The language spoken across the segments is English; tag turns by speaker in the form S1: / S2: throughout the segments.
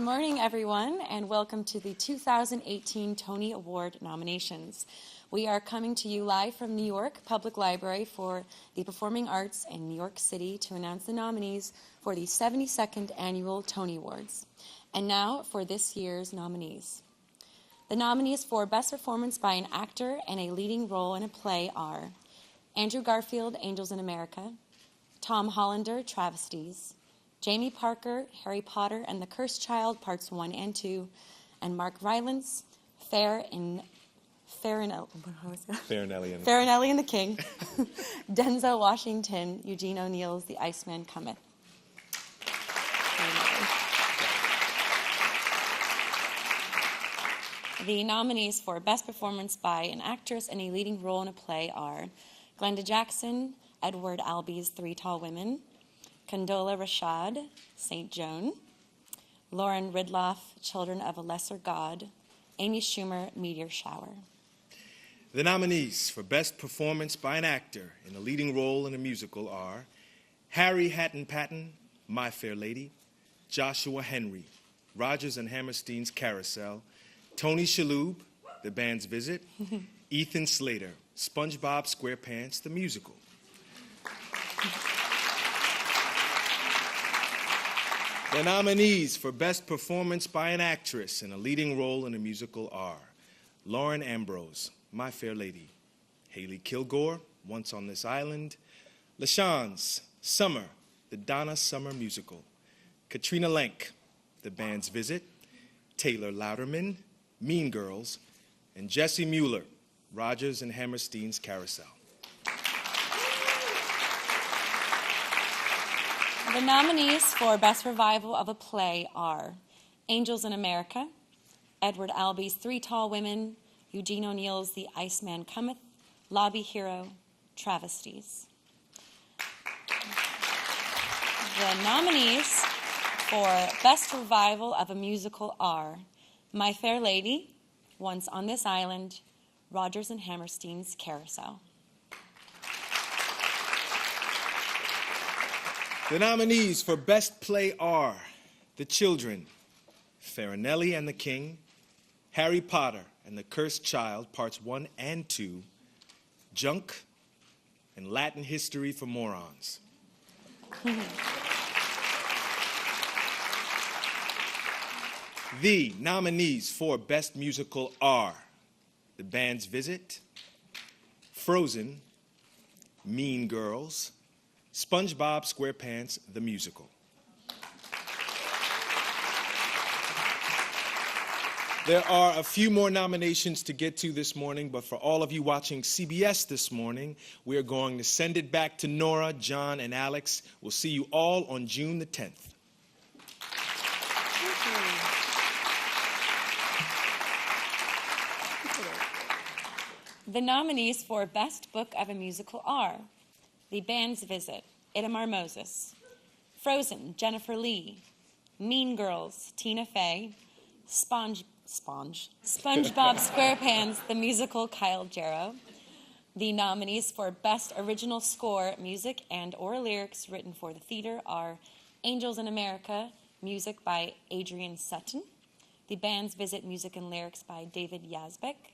S1: morning, everyone, and welcome to the 2018 Tony Award nominations. We are coming to you live from New York Public Library for the Performing Arts in New York City to announce the nominees for the 72nd Annual Tony Awards. And now for this year's nominees. The nominees for Best Performance by an Actor in a Leading Role in a Play are Andrew Garfield, Angels in America; Tom Hollander, Travesties; Jamie Parker, Harry Potter and the Cursed Child, Parts 1 and 2; and Mark Rylance, Farinelli and the King; Denzel Washington, Eugene O'Neill's The Iceman Cometh. The nominees for Best Performance by an Actress in a Leading Role in a Play are Glenda Jackson, Edward Albee's Three Tall Women; Condola Rashad, St. Joan; Lauren Ridloff, Children of a Lesser God; Amy Schumer, Meteor Shower.
S2: The nominees for Best Performance by an Actor in a Leading Role in a Musical are Harry Hatton Patton, My Fair Lady; Joshua Henry, Rodgers and Hammerstein's Carousel; Tony Shalhoub, The Band's Visit; Ethan Slater, SpongeBob SquarePants, the Musical. The nominees for Best Performance by an Actress in a Leading Role in a Musical are Lauren Ambrose, My Fair Lady; Haley Kilgore, Once on This Island; LaShans, Summer, the Donna Summer Musical; Katrina Lenk, The Band's Visit; Taylor Louderman, Mean Girls; and Jesse Mueller, Rodgers and Hammerstein's Carousel.
S1: The nominees for Best Revival of a Play are Angels in America; Edward Albee's Three Tall Women; Eugene O'Neill's The Iceman Cometh; Lobby Hero; Travesties. The nominees for Best Revival of a Musical are My Fair Lady, Once on This Island, Rodgers and Hammerstein's Carousel.
S2: The nominees for Best Play are The Children, Farinelli and the King; Harry Potter and the Cursed Child, Parts 1 and 2; Junk; and Latin History for Morons. The nominees for Best Musical are The Band's Visit, Frozen, Mean Girls, SpongeBob SquarePants, the Musical. There are a few more nominations to get to this morning, but for all of you watching CBS this morning, we are going to send it back to Nora, John, and Alex. We'll see you all on June the 10th.
S1: The nominees for Best Book of a Musical are The Band's Visit, Itamar Moses; Frozen, Jennifer Lee; Mean Girls, Tina Fey; SpongeBob SquarePants, the Musical, Kyle Jarrow. The nominees for Best Original Score, Music and/or Lyrics written for the theater are Angels in America, music by Adrian Sutton; The Band's Visit, music and lyrics by David Yazbek;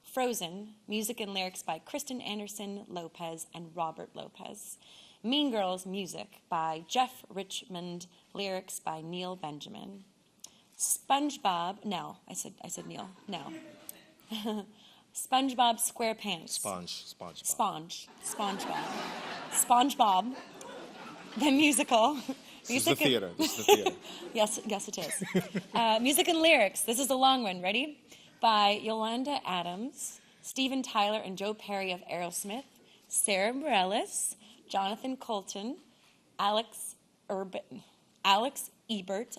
S1: Frozen, music and lyrics by Kristen Anderson Lopez and Robert Lopez; Mean Girls, music by Jeff Richmond, lyrics by Neil Benjamin. SpongeBob SquarePants. SpongeBob, the musical.
S2: This is the theater.
S1: Yes, it is. Music and lyrics. This is a long one. Ready? By Yolanda Adams, Steven Tyler and Joe Perry of Aerosmith; Sarah Bareilles, Jonathan Colton, Alex Ebert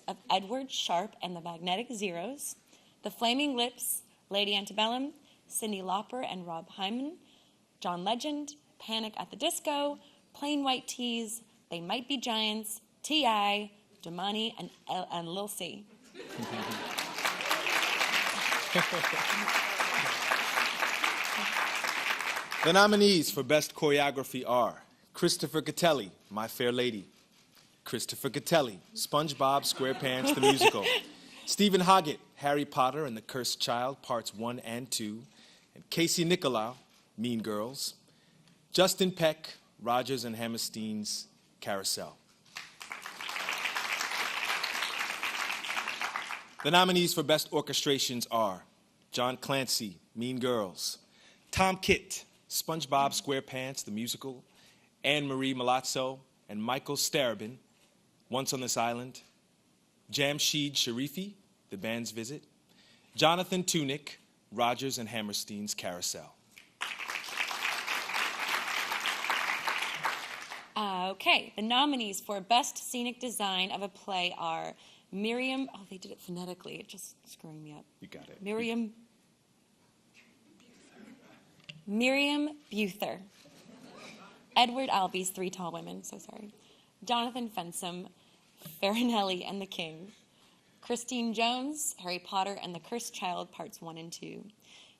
S1: of Edward Sharpe and the Magnetic Zeros; The Flaming Lips, Lady Antebellum, Cyndi Lauper and Rob Hyman; John Legend, Panic at the Disco, Plain White T's, They Might Be Giants, T.I., Damani, and Lil C.
S2: The nominees for Best Choreography are Christopher Catelli, My Fair Lady; Christopher Catelli, SpongeBob SquarePants, the Musical; Stephen Hoggett, Harry Potter and the Cursed Child, Parts 1 and 2. And Casey Nicolau, Mean Girls. Justin Peck, Rodgers and Hammerstein's Carousel. The nominees for Best Orchestrations are John Clancy, Mean Girls. Tom Kitt, SpongeBob SquarePants, the musical. Anne-Marie Milazzo and Michael Starobin, Once on This Island. Jamshid Sharifi, The Band's Visit. Jonathan Tunick, Rodgers and Hammerstein's Carousel.
S1: Okay, the nominees for Best Scenic Design of a Play are Miriam, oh, they did it phonetically, it's just screwing me up.
S2: You got it.
S1: Miriam Buther. Edward Albee's Three Tall Women, so sorry. Jonathan Fensom, Farinelli and the King. Christine Jones, Harry Potter and the Cursed Child, Parts 1 and 2.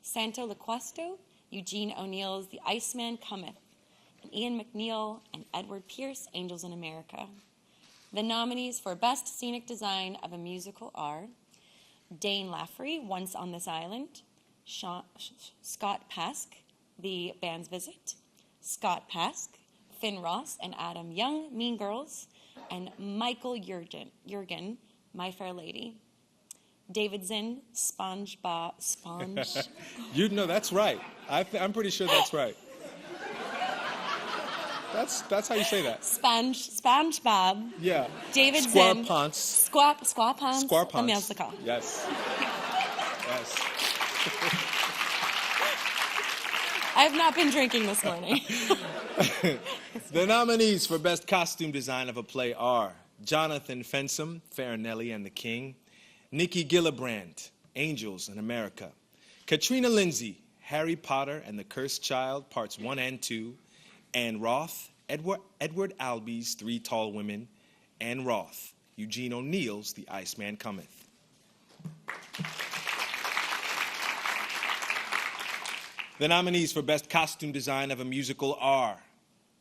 S1: Santo Loquasto, Eugene O'Neill's The Iceman Cometh. And Ian McNeil and Edward Pierce, Angels in America. The nominees for Best Scenic Design of a Musical are Dane Laffrey, Once on This Island. Scott Pask, The Band's Visit. Scott Pask, Finn Ross and Adam Young, Mean Girls. And Michael Jurgen, My Fair Lady. David Zinn, SpongeBob.
S2: You know, that's right. I'm pretty sure that's right. That's how you say that.
S1: SpongeBob.
S2: Yeah.
S1: David Zinn.
S2: Squarepants.
S1: Squarepants.
S2: Squarepants.
S1: The musical.
S2: Yes. Yes.
S1: I have not been drinking this morning.
S2: The nominees for Best Costume Design of a Play are Jonathan Fensom, Farinelli and the King. Nikki Gillibrand, Angels in America. Katrina Lindsay, Harry Potter and the Cursed Child, Parts 1 and 2. Anne Roth, Edward Albee's Three Tall Women. Anne Roth, Eugene O'Neill's The Iceman Cometh. The nominees for Best Costume Design of a Musical are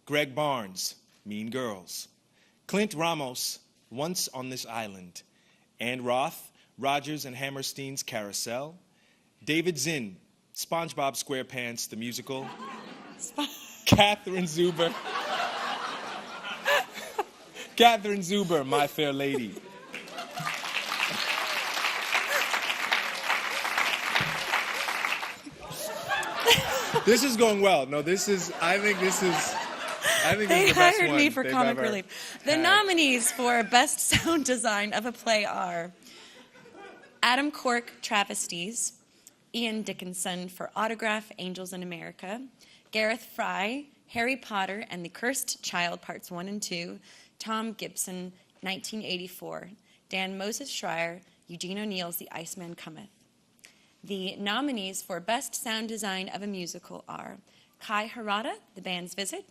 S2: Greg Barnes, Mean Girls. Clint Ramos, Once on This Island. Anne Roth, Rodgers and Hammerstein's Carousel. David Zinn, SpongeBob SquarePants, the musical. Catherine Zuber. Catherine Zuber, My Fair Lady. This is going well. No, I think this is the best
S1: hired
S2: one
S1: me for
S2: they've
S1: comic
S2: ever
S1: relief. The
S2: had.
S1: nominees for Best Sound Design of a Play are Adam Cork, Travesties. Ian Dickinson for Autograph, Angels in America. Gareth Fry, Harry Potter and the Cursed Child, Parts 1 and 2. Tom Gibson, 1984. Dan Moses Schreier, Eugene O'Neill's The Iceman Cometh. The nominees for Best Sound Design of a Musical are Kai Harada, The Band's Visit.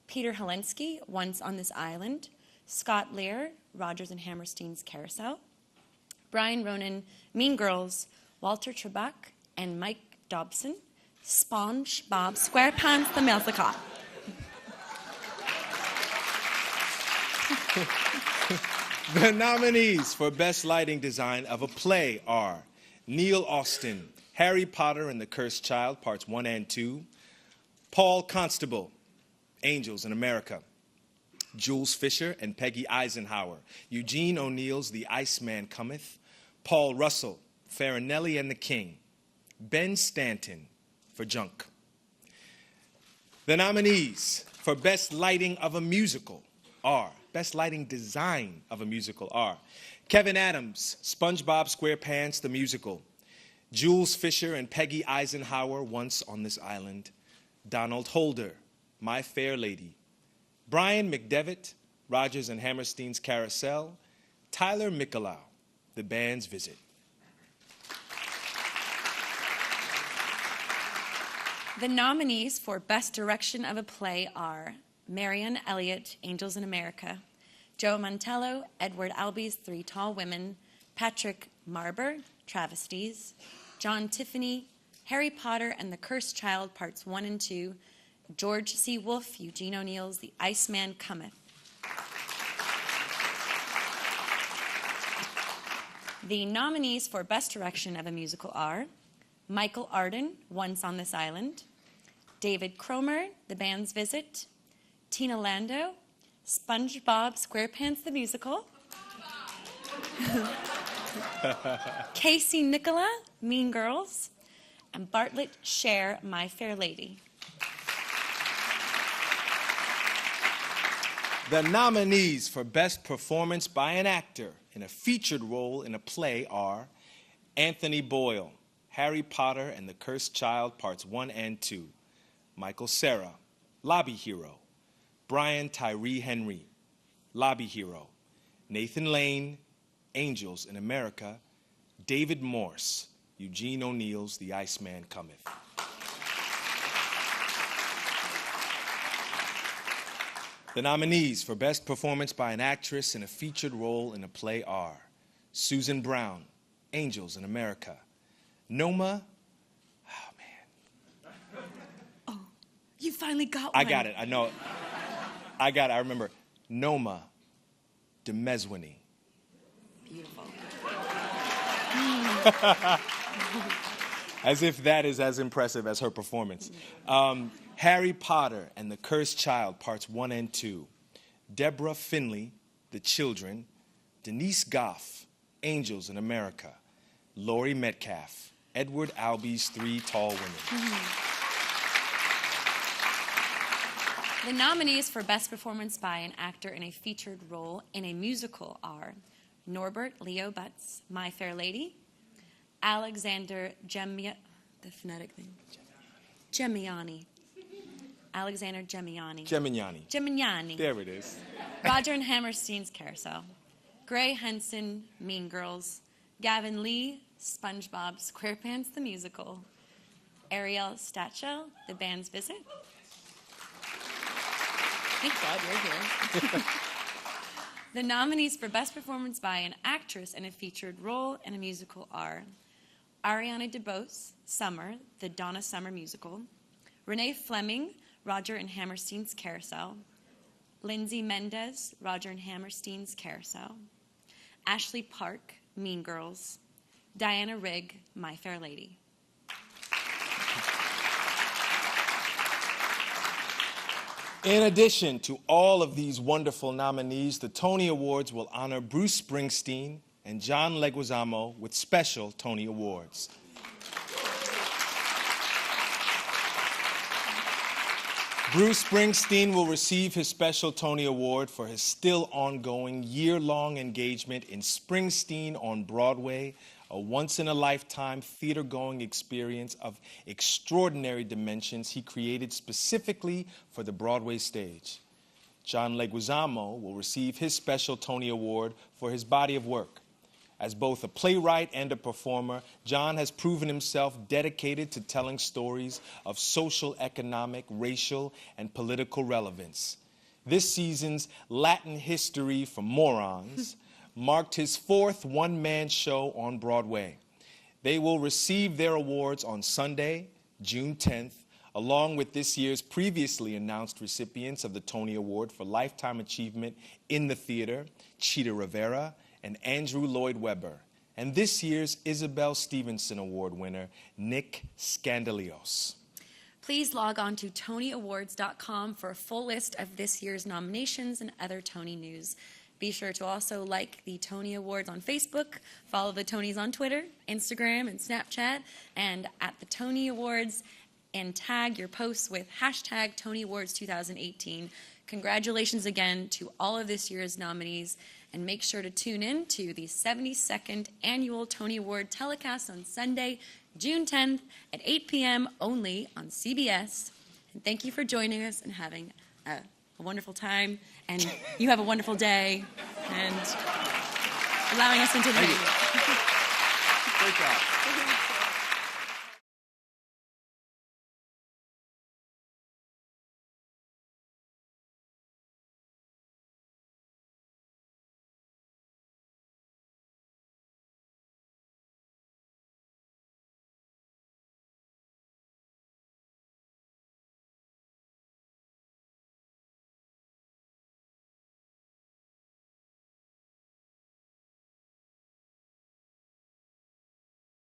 S1: Peter Helensky, Once on This Island. Scott Lear, Rodgers and Hammerstein's Carousel. Brian Ronan, Mean Girls. Walter Trebek and Mike Dobson, SpongeBob SquarePants, the musical.
S2: The nominees for Best Lighting Design of a Play are Neil Austin, Harry Potter and the Cursed Child, Parts 1 and 2. Paul Constable, Angels in America. Jules Fisher and Peggy Eisenhower, Eugene O'Neill's The Iceman Cometh. Paul Russell, Farinelli and the King. Ben Stanton for Junk. The nominees for Best Lighting of a Musical are, Best Lighting Design of a Musical are Kevin Adams, SpongeBob SquarePants, the musical. Jules Fisher and Peggy Eisenhower, Once on This Island. Donald Holder, My Fair Lady. Brian McDevitt, Rodgers and Hammerstein's Carousel. Tyler Mikulau, The Band's Visit.
S1: The nominees for Best Direction of a Play are Marianne Elliott, Angels in America. Joe Mantello, Edward Albee's Three Tall Women. Patrick Marber, Travesties. John Tiffany, Harry Potter and the Cursed Child, Parts 1 and 2. George C. Wolfe, Eugene O'Neill's The Iceman Cometh. The nominees for Best Direction of a Musical are Michael Arden, Once on This Island, David Cromer, The Band's Visit, Tina Landau, SpongeBob SquarePants the Musical, Casey Nicola, Mean Girls, and Bartlett Sher, My Fair Lady.
S2: The nominees for Best Performance by an Actor in a Featured Role in a Play are Anthony Boyle, Harry Potter and the Cursed Child, Parts 1 and 2, Michael Cera, Lobby Hero, Brian Tyree Henry, Lobby Hero, Nathan Lane, Angels in America, David Morse, Eugene O'Neill's The Iceman Cometh. The nominees for Best Performance by an Actress in a Featured Role in a Play are Susan Brown, Angels in America, Noma, oh man.
S1: Oh, you finally got one.
S2: I got it, I know. I got it, I remember. Noma DeMeswini.
S1: Beautiful.
S2: As if that is as impressive as her performance. Harry Potter and the Cursed Child, Parts 1 and 2. Deborah Finley, The Children. Denise Goff, Angels in America. Laurie Metcalf, Edward Albee's Three Tall Women.
S1: The nominees for Best Performance by an Actor in a Featured Role in a Musical are Norbert Leo Butz, My Fair Lady, Alexander Gemiani, Alexander Gemiani.
S2: Gemignani. There it is.
S1: Roger and Hammerstein's Carousel. Gray Henson, Mean Girls. Gavin Lee, SpongeBob SquarePants the Musical. Ariel Stachel, The Band's Visit. Thank God you're here. The nominees for Best Performance by an Actress in a Featured Role in a Musical are Ariana DeBose, Summer, the Donna Summer Musical. Renee Fleming, Roger and Hammerstein's Carousel. Lindsay Mendez, Roger and Hammerstein's Carousel. Ashley Park, Mean Girls. Diana Rigg, My Fair Lady.
S2: In addition to all of these wonderful nominees, the Tony Awards will honor Bruce Springsteen and John Leguizamo with special Tony Awards. Bruce Springsteen will receive his special Tony Award for his still ongoing year-long engagement in Springsteen on Broadway, a once-in-a-lifetime theater-going experience of extraordinary dimensions he created specifically for the Broadway stage. John Leguizamo will receive his special Tony Award for his body of work. As both a playwright and a performer, John has proven himself dedicated to telling stories of social, economic, racial, and political relevance. This season's Latin History for Morons marked his fourth one-man show on Broadway. They will receive their awards on Sunday, June 10th, along with this year's previously announced recipients of the Tony Award for Lifetime Achievement in the Theater, Chita Rivera and Andrew Lloyd Webber, and this year's Isabel Stevenson Award winner, Nick Scandalios.
S1: Please log on to TonyAwards.com for a full list of this year's nominations and other Tony news. Be sure to also like the Tony Awards on Facebook, follow the Tonys on Twitter, Instagram, and Snapchat, and at the Tony Awards, and tag your posts with hashtag Tony Awards 2018. Congratulations again to all of this year's nominees, and make sure to tune in to the 72nd Annual Tony Award telecast on Sunday, June 10th at 8 p.m. only on CBS. And thank you for joining us and having a wonderful time. And you have a wonderful day and allowing us into the venue.
S2: Great job.